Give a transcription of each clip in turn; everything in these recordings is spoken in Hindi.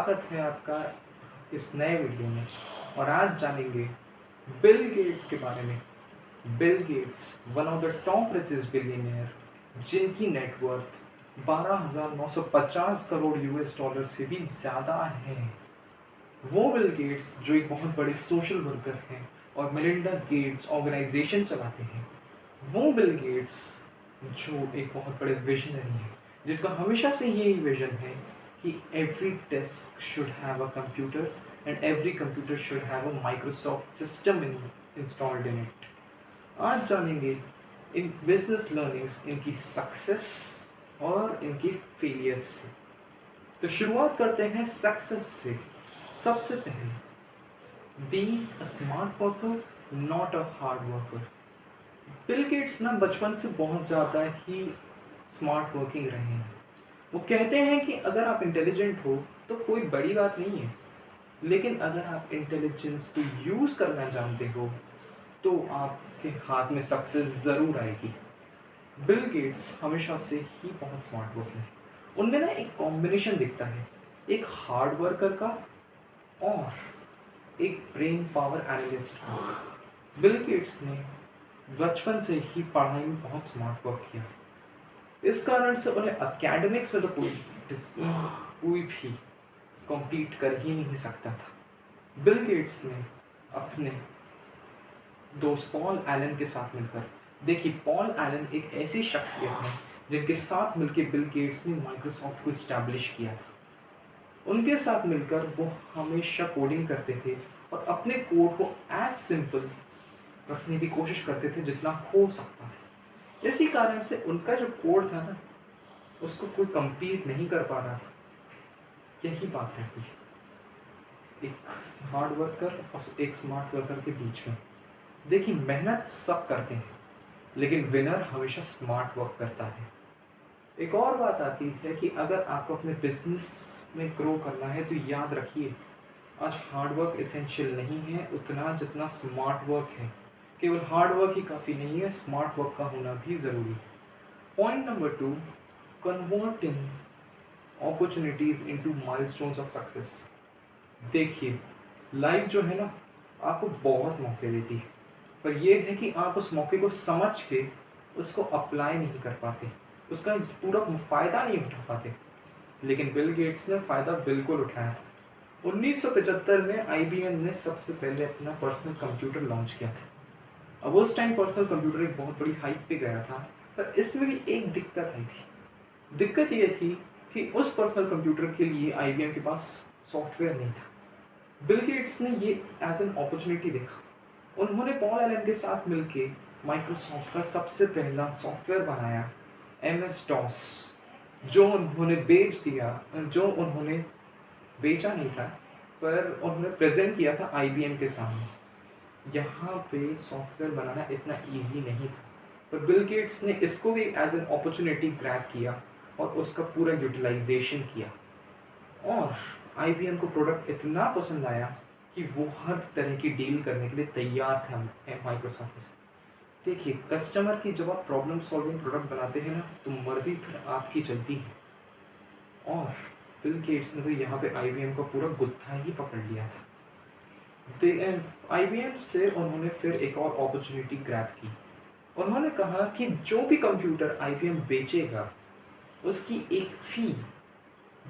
स्वागत है आपका इस नए वीडियो में। और आज जानेंगे बिल गेट्स के बारे में। Bill Gates one of the top richest billionaire, जिनकी नेटवर्थ 12,950 करोड़ यूएस डॉलर से भी ज़्यादा है। वो बिल गेट्स जो एक बहुत बड़े सोशल वर्कर हैं और मेलिंडा गेट्स ऑर्गेनाइजेशन चलाते हैं। वो बिल गेट्स जो एक बहुत बड़े विजनरी हैं, जिनका हमेशा से यही विजन है कि every desk should have a computer and every computer should have a Microsoft system installed in it. आज जानेंगे इन बिजनेस लर्निंग्स, इनकी सक्सेस और इनकी फेलियर्स से। तो शुरुआत करते हैं सक्सेस से। सबसे पहले, be a smart worker not a hard worker. Bill Gates ना बचपन से बहुत ज़्यादा ही स्मार्ट वर्किंग रहे हैं। वो कहते हैं कि अगर आप इंटेलिजेंट हो तो कोई बड़ी बात नहीं है, लेकिन अगर आप इंटेलिजेंस को यूज़ करना जानते हो तो आपके हाथ में सक्सेस ज़रूर आएगी। बिल गेट्स हमेशा से ही बहुत स्मार्ट वर्कर हैं। उनमें ना एक कॉम्बिनेशन दिखता है, एक हार्ड वर्कर का और एक ब्रेन पावर एनालिस्ट का। बिल गेट्स ने बचपन से ही पढ़ाई में बहुत स्मार्ट वर्क किया। इस कारण से उन्हें एकेडमिक्स में तो कोई भी कॉम्पीट कर ही नहीं सकता था। बिल गेट्स ने अपने दोस्त पॉल एलन के साथ मिलकर, देखिए पॉल एलन एक ऐसी शख्सियत है जिनके साथ मिलकर बिल गेट्स ने माइक्रोसॉफ्ट को इस्टेब्लिश किया था। उनके साथ मिलकर वो हमेशा कोडिंग करते थे और अपने कोड को एज सिंपल रखने की कोशिश करते थे जितना हो सकता था। इसी कारण से उनका जो कोड था ना, उसको कोई कंप्लीट नहीं कर पा रहा था। यही बात रहती है एक हार्ड वर्कर और एक स्मार्ट वर्कर के बीच में। देखिए मेहनत सब करते हैं, लेकिन विनर हमेशा स्मार्ट वर्क करता है। एक और बात आती है कि अगर आपको अपने बिजनेस में ग्रो करना है तो याद रखिए, आज हार्ड वर्क एसेंशियल नहीं है उतना जितना स्मार्ट वर्क है। केवल हार्ड वर्क ही काफ़ी नहीं है, स्मार्ट वर्क का होना भी ज़रूरी है। Point number 2, converting opportunities into milestones of success. देखिए लाइफ जो है ना, आपको बहुत मौके देती है, पर यह है कि आप उस मौके को समझ के उसको अप्लाई नहीं कर पाते, उसका पूरा फ़ायदा नहीं उठा पाते। लेकिन बिल गेट्स ने फ़ायदा बिल्कुल उठाया था। 1975 में IBM ने सबसे पहले अपना पर्सनल कंप्यूटर लॉन्च किया था। अब उस टाइम पर्सनल कंप्यूटर एक बहुत बड़ी हाइप पे गया था, पर इसमें भी एक दिक्कत आई थी। दिक्कत ये थी कि उस पर्सनल कंप्यूटर के लिए IBM के पास सॉफ्टवेयर नहीं था। बिल गेट्स ने ये एज एन अपॉर्चुनिटी देखा। उन्होंने पॉल एलन के साथ मिलके माइक्रोसॉफ्ट का सबसे पहला सॉफ्टवेयर बनाया, MS DOS, जो उन्होंने बेच दिया, जो उन्होंने बेचा नहीं था, पर उन्होंने प्रेजेंट किया था IBM के सामने। यहाँ पे सॉफ्टवेयर बनाना इतना इजी नहीं था, पर बिल गेट्स ने इसको भी एज एन अपॉर्चुनिटी ग्रैब किया और उसका पूरा यूटिलाइजेशन किया। और IBM को प्रोडक्ट इतना पसंद आया कि वो हर तरह की डील करने के लिए तैयार था माइक्रोसॉफ्ट से। देखिए कस्टमर की जब आप प्रॉब्लम सॉल्विंग प्रोडक्ट बनाते हैं ना, तो मर्जी फिर आपकी चलती है। और बिल गेट्स ने तो यहाँ पे IBM का पूरा गुत्था ही पकड़ लिया था। IBM से उन्होंने फिर एक और अपॉर्चुनिटी ग्रैब की। उन्होंने कहा कि जो भी कंप्यूटर IBM बेचेगा उसकी एक फ़ी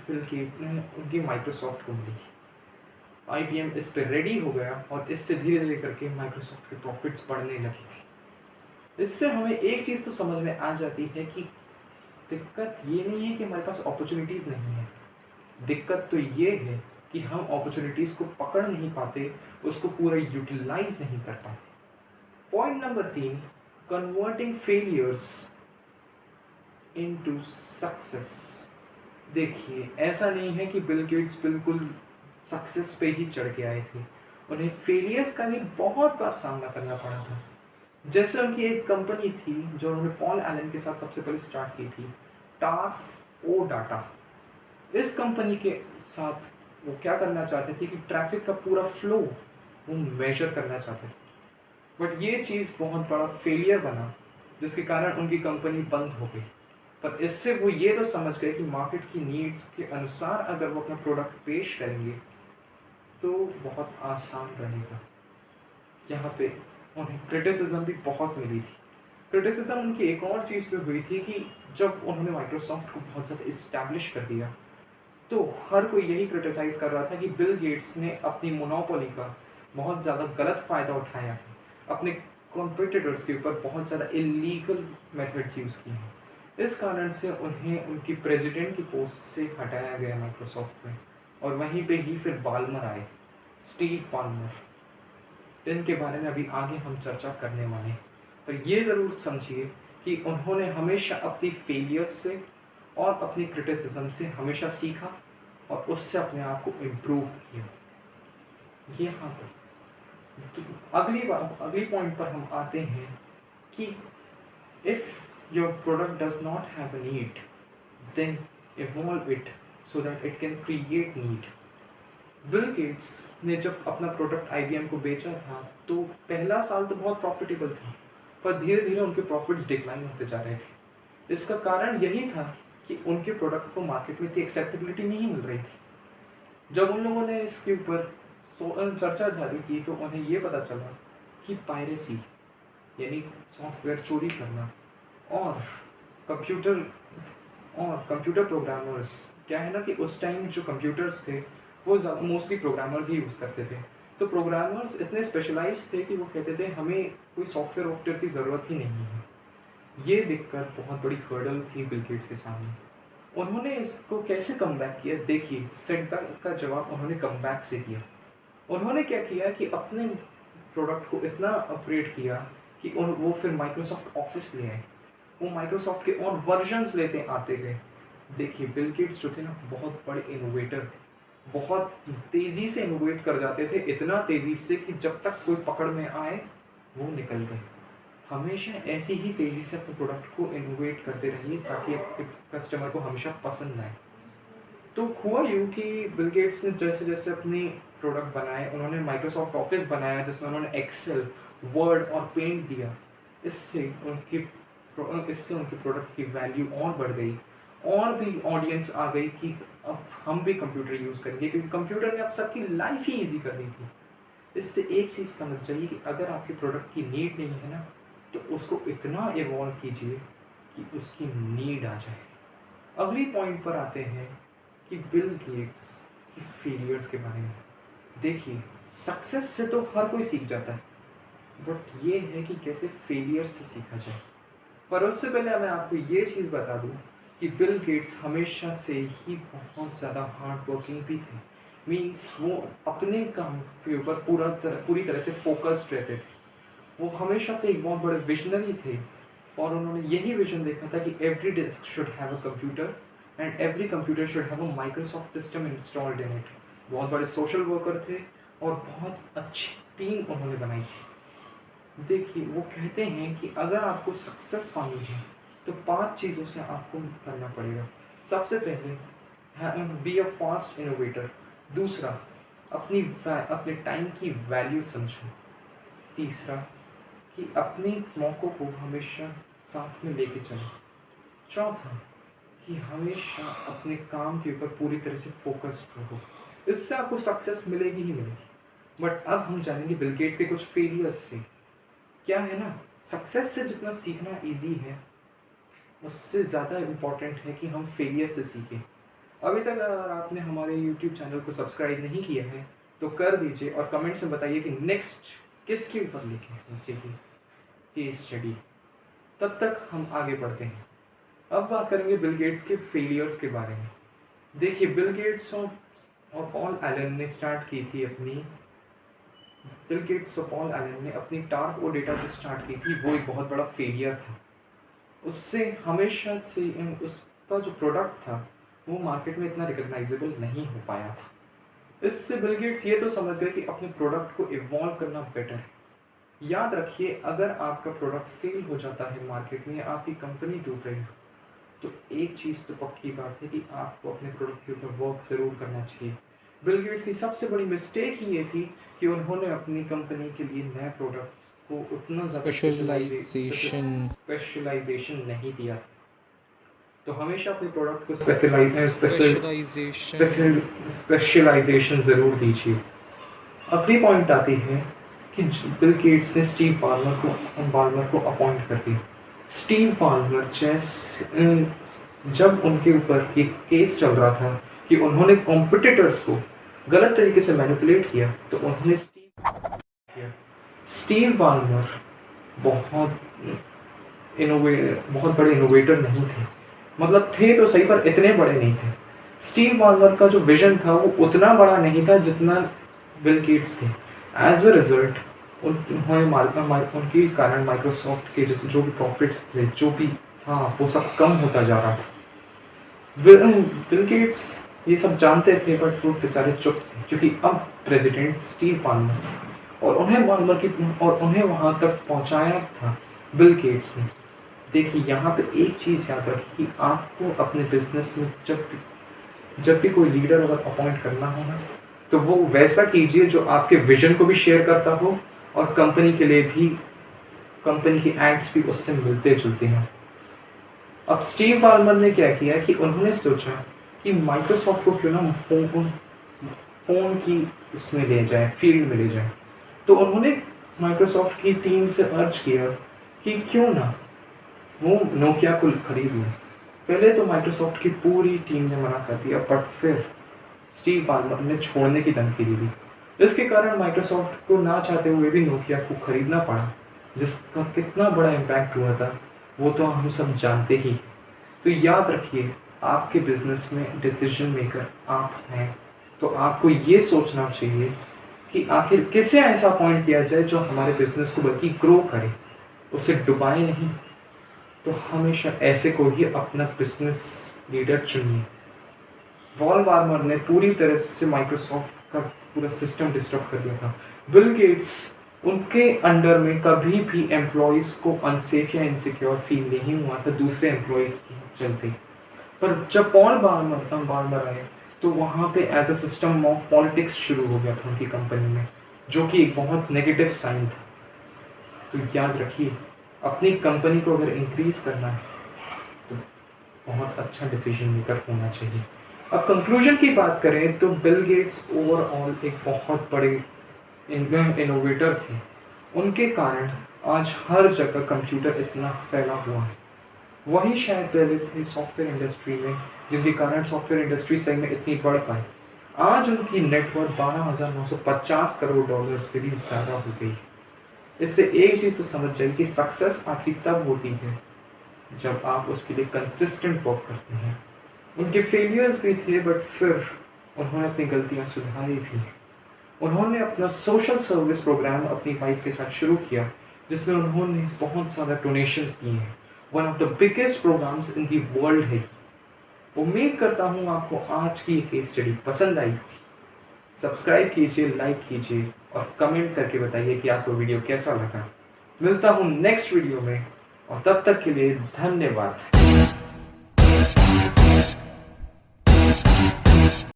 बिल गेट्स ने उनकी माइक्रोसॉफ्ट को मिलेगी। IBM इस पर रेडी हो गया और इससे धीरे धीरे करके माइक्रोसॉफ्ट के प्रॉफिट्स बढ़ने लगी थी। इससे हमें एक चीज़ तो समझ में आ जाती है कि दिक्कत ये नहीं है कि हमारे पास अपॉर्चुनिटीज़ नहीं है, दिक्कत तो ये है कि हम अपॉर्चुनिटीज़ को पकड़ नहीं पाते, उसको पूरा यूटिलाइज नहीं कर पाते। Point number 3, converting failures into success. देखिए ऐसा नहीं है कि बिल गेट्स बिल्कुल सक्सेस पे ही चढ़ के आए थे, उन्हें फेलियर्स का भी बहुत बार सामना करना पड़ा था। जैसे उनकी एक कंपनी थी जो उन्होंने पॉल एलन के साथ सबसे पहले स्टार्ट की थी, टाफ ओ डाटा। इस कंपनी के साथ वो क्या करना चाहते थे कि ट्रैफिक का पूरा फ्लो वो मेजर करना चाहते थे, बट ये चीज़ बहुत बड़ा फेलियर बना, जिसके कारण उनकी कंपनी बंद हो गई। पर इससे वो ये तो समझ गए कि मार्केट की नीड्स के अनुसार अगर वो अपना प्रोडक्ट पेश करेंगे तो बहुत आसान रहेगा। यहाँ पे उन्हें क्रिटिसिज्म भी बहुत मिली थी। क्रिटिसिज्म उनकी एक और चीज़ पे हुई थी कि जब उन्होंने माइक्रोसॉफ्ट को बहुत ज़्यादा इस्टेब्लिश कर दिया तो हर कोई यही क्रिटिसाइज कर रहा था कि बिल गेट्स ने अपनी मोनोपोली का बहुत ज़्यादा गलत फ़ायदा उठाया है, अपने कॉम्पिटिटर्स के ऊपर बहुत ज़्यादा इलीगल मेथड्स यूज़ किए हैं। इस कारण से उन्हें उनकी प्रेसिडेंट की पोस्ट से हटाया गया माइक्रोसॉफ्ट में, और वहीं पे ही फिर बाल्मर आए, स्टीव बाल्मर। इनके बारे में अभी आगे हम चर्चा करने वाले हैं। पर ये ज़रूर समझिए कि उन्होंने हमेशा अपनी फेलियर्स से और अपनी क्रिटिसिज्म से हमेशा सीखा और उससे अपने आप को इम्प्रूव किया। ये हाँ तो अगली पॉइंट पर हम आते हैं कि if your product does not have a need then evolve it so that it can create need. Bill Gates ने जब अपना प्रोडक्ट आईबीएम को बेचा था तो पहला साल तो बहुत प्रॉफिटेबल था, पर धीरे धीरे उनके प्रॉफिट्स डिक्लाइन होते जा रहे थे। इसका कारण यही था कि उनके प्रोडक्ट को मार्केट में इतनी एक्सेप्टेबिलिटी नहीं मिल रही थी। जब उन लोगों ने इसके ऊपर चर्चा जारी की तो उन्हें ये पता चला कि पायरेसी यानी सॉफ्टवेयर चोरी करना और कंप्यूटर कंप्यूटर प्रोग्रामर्स, क्या है ना कि उस टाइम जो कंप्यूटर्स थे वो मोस्टली प्रोग्रामर्स ही यूज़ करते थे। तो प्रोग्रामर्स इतने स्पेशलाइज्ड थे कि वो कहते थे हमें कोई सॉफ्टवेयर की ज़रूरत ही नहीं है। ये देखकर बहुत बड़ी हर्डल थी बिल गेट्स के सामने। उन्होंने इसको कैसे कम बैक किया? देखिए, सेटबैक का जवाब उन्होंने कम बैक से दिया। उन्होंने क्या किया कि अपने प्रोडक्ट को इतना अपग्रेड किया कि वो फिर माइक्रोसॉफ्ट ऑफिस ले आए। वो माइक्रोसॉफ्ट के और वर्जन्स लेते आते गए। देखिए, बिल गेट्स जो थे ना बहुत बड़े इनोवेटर थे, बहुत तेज़ी से इनोवेट कर जाते थे, इतना तेज़ी से कि जब तक कोई पकड़ में आए वो निकल गए। हमेशा ऐसी ही तेज़ी से अपने प्रोडक्ट को इनोवेट करते रहिए ताकि आपके कस्टमर को हमेशा पसंद आए। तो हुआ यूँ कि बिल गेट्स ने जैसे-जैसे अपनी प्रोडक्ट बनाए, उन्होंने माइक्रोसॉफ्ट ऑफिस बनाया जिसमें उन्होंने एक्सेल, वर्ड और पेंट दिया। इससे इससे उनके प्रोडक्ट की वैल्यू और बढ़ गई, और भी ऑडियंस आ गई कि अब हम भी कंप्यूटर यूज़ करेंगे, क्योंकि कंप्यूटर ने अब सबकी लाइफ ही ईज़ी कर दी थी। इससे एक चीज़ समझ जाइए कि अगर आपके प्रोडक्ट की नीड नहीं है ना, तो उसको इतना इवॉल्व कीजिए कि उसकी नीड आ जाए। अगली पॉइंट पर आते हैं कि बिल गेट्स की फेलियर्स के बारे में। देखिए, सक्सेस से तो हर कोई सीख जाता है, बट ये है कि कैसे फेलियर से सीखा जाए। पर उससे पहले मैं आपको ये चीज़ बता दूँ कि बिल गेट्स हमेशा से ही बहुत ज़्यादा हार्ड वर्किंग भी थे। मीन्स वो अपने काम के ऊपर पूरी तरह से फोकस्ड रहते थे। वो हमेशा से एक बहुत बड़े विजनरी थे, और उन्होंने यही विजन देखा था कि every desk should have a computer and every computer should have a Microsoft system installed in it. बहुत बड़े सोशल वर्कर थे और बहुत अच्छी टीम उन्होंने बनाई थी। देखिए, वो कहते हैं कि अगर आपको सक्सेस पानी है तो 5 चीज़ों से आपको करना पड़ेगा। सबसे पहले बी अ फास्ट इनोवेटर। दूसरा, अपने टाइम की वैल्यू समझो। तीसरा, कि अपने मौक़ों को हमेशा साथ में लेके चलें। चौथा, कि हमेशा अपने काम के ऊपर पूरी तरह से फ़ोकस्ड रहो। इससे आपको सक्सेस मिलेगी ही मिलेगी। बट अब हम जानेंगे बिल गेट्स के कुछ फेलियर्स से। क्या है ना, सक्सेस से जितना सीखना ईज़ी है, उससे ज़्यादा इम्पॉर्टेंट है कि हम फेलियर से सीखें। अभी तक अगर आपने हमारे यूट्यूब चैनल को सब्सक्राइब नहीं किया है, तो कर दीजिए और कमेंट्स में बताइए कि नेक्स्ट किसके ऊपर लिखें चाहिए केस स्टडी। तब तक हम आगे बढ़ते हैं। अब बात करेंगे बिल गेट्स के फेलियर्स के बारे में। देखिए, बिल गेट्स और पॉल एलन ने स्टार्ट की थी अपनी बिल गेट्स और पॉल एलन ने अपनी टार्प और डेटा जो स्टार्ट की थी वो एक बहुत बड़ा फेलियर था। उससे हमेशा से उसका जो प्रोडक्ट था वो मार्केट में इतना रिकग्नाइजेबल नहीं हो पाया था। इससे बिल गेट्स ये तो समझ गए कि अपने प्रोडक्ट को इवॉल्व करना बेटर है। याद रखिए, अगर आपका प्रोडक्ट फेल हो जाता है मार्केट में, आपकी कंपनी डूब रही हो, तो एक चीज़ तो पक्की बात है कि आपको अपने प्रोडक्ट के ऊपर वर्क ज़रूर करना चाहिए। बिल गेट्स की सबसे बड़ी मिस्टेक ही ये थी कि उन्होंने अपनी कंपनी के लिए नए प्रोडक्ट्स को उतना ज़्यादा स्पेशलाइजेशन। स्पेशलाइजेशन नहीं दिया था। तो हमेशा अपने प्रोडक्ट को स्पेशलाइजेशन स्पेशलाइजेशन ज़रूर दीजिए। अगली पॉइंट आती है कि बिल गेट्स ने स्टीव बाल्मर को अपॉइंट कर दिया। स्टीव बाल्मर जब उनके ऊपर ये केस चल रहा था कि उन्होंने कॉम्पिटिटर्स को गलत तरीके से मैनिपुलेट किया, तो उन्होंने स्टीव बाल्मर बहुत बहुत बड़े इनोवेटर नहीं थे। मतलब थे तो सही, पर इतने बड़े नहीं थे। स्टीव बाल्मर का जो विजन था वो उतना बड़ा नहीं था जितना बिल गेट्स थे। एज अ रिजल्ट उनके कारण माइक्रोसॉफ्ट के जो भी प्रॉफिट्स थे, जो भी था, वो सब कम होता जा रहा था। बिल गेट्स ये सब जानते थे, बट वो बेचारे चुप थे, क्योंकि अब प्रेसिडेंट स्टीव बाल्मर थे और उन्हें वहाँ तक पहुँचाया था बिल गेट्स ने। देखिए, यहाँ पे एक चीज़ याद रखिए कि आपको अपने बिजनेस में जब भी कोई लीडर अगर अपॉइंट करना हो ना, तो वो वैसा कीजिए जो आपके विजन को भी शेयर करता हो और कंपनी के लिए भी, कंपनी की एड्स भी उससे मिलते जुलते हैं। अब स्टीव बाल्मर ने क्या किया कि उन्होंने सोचा कि माइक्रोसॉफ्ट को क्यों ना फ़ोन की उसमें ले जाए, फील्ड में ले जाए। तो उन्होंने माइक्रोसॉफ्ट की टीम से अर्ज किया कि क्यों ना वो नोकिया को खरीद लें। पहले तो माइक्रोसॉफ्ट की पूरी टीम ने मना कर दिया, बट फिर स्टीव बाल्मर ने छोड़ने की धमकी दी थी। इसके कारण माइक्रोसॉफ्ट को ना चाहते हुए भी नोकिया को खरीदना पड़ा, जिसका कितना बड़ा इम्पैक्ट हुआ था वो तो हम सब जानते ही। तो याद रखिए, आपके बिजनेस में डिसीजन मेकर आप हैं, तो आपको ये सोचना चाहिए कि आखिर किसे ऐसा अपॉइंट किया जाए जो हमारे बिजनेस को बल्कि ग्रो करे, उसे डुबाए नहीं। तो हमेशा ऐसे को ही अपना बिजनेस लीडर चुनिए। पॉल बाल्मर ने पूरी तरह से माइक्रोसॉफ्ट का पूरा सिस्टम डिस्टर्ब कर दिया था। बिल गेट्स, उनके अंडर में कभी भी एम्प्लॉयज़ को अनसेफ या इनसिक्योर फील नहीं हुआ था दूसरे एम्प्लॉय के चलते। पर जब पॉल बाल्मर आए, तो वहाँ पे as a system of politics शुरू हो गया था उनकी कंपनी में, जो कि एक बहुत नेगेटिव साइन था। तो याद रखिए, अपनी कंपनी को अगर इंक्रीज करना है तो बहुत अच्छा डिसीजन मेकर होना चाहिए। अब कंक्लूजन की बात करें तो बिल गेट्स ओवरऑल एक बहुत बड़े इनोवेटर थे। उनके कारण आज हर जगह कंप्यूटर इतना फैला हुआ है। वही शायद पहले थे सॉफ्टवेयर इंडस्ट्री में, जिनके कारण सॉफ्टवेयर इंडस्ट्री सही में इतनी बढ़ पाई। आज उनकी नेटवर्थ 12,950 करोड़ डॉलर से भी ज़्यादा हो गई। इससे एक चीज़ तो समझ जाइए कि सक्सेस आपकी तब होती है जब आप उसके लिए कंसिस्टेंट वर्क करते हैं। उनके फेलियर्स भी थे, बट फिर उन्होंने अपनी गलतियां सुधारी भी। उन्होंने अपना सोशल सर्विस प्रोग्राम अपनी वाइफ के साथ शुरू किया, जिसमें उन्होंने बहुत ज़्यादा डोनेशंस दिए हैं। One of the biggest programs in the world है। उम्मीद करता हूँ आपको आज की ये केस स्टडी पसंद आई। सब्सक्राइब कीजिए, लाइक कीजिए और कमेंट करके बताइए कि आपको वीडियो कैसा लगा। मिलता हूँ नेक्स्ट वीडियो में, और तब तक के लिए धन्यवाद।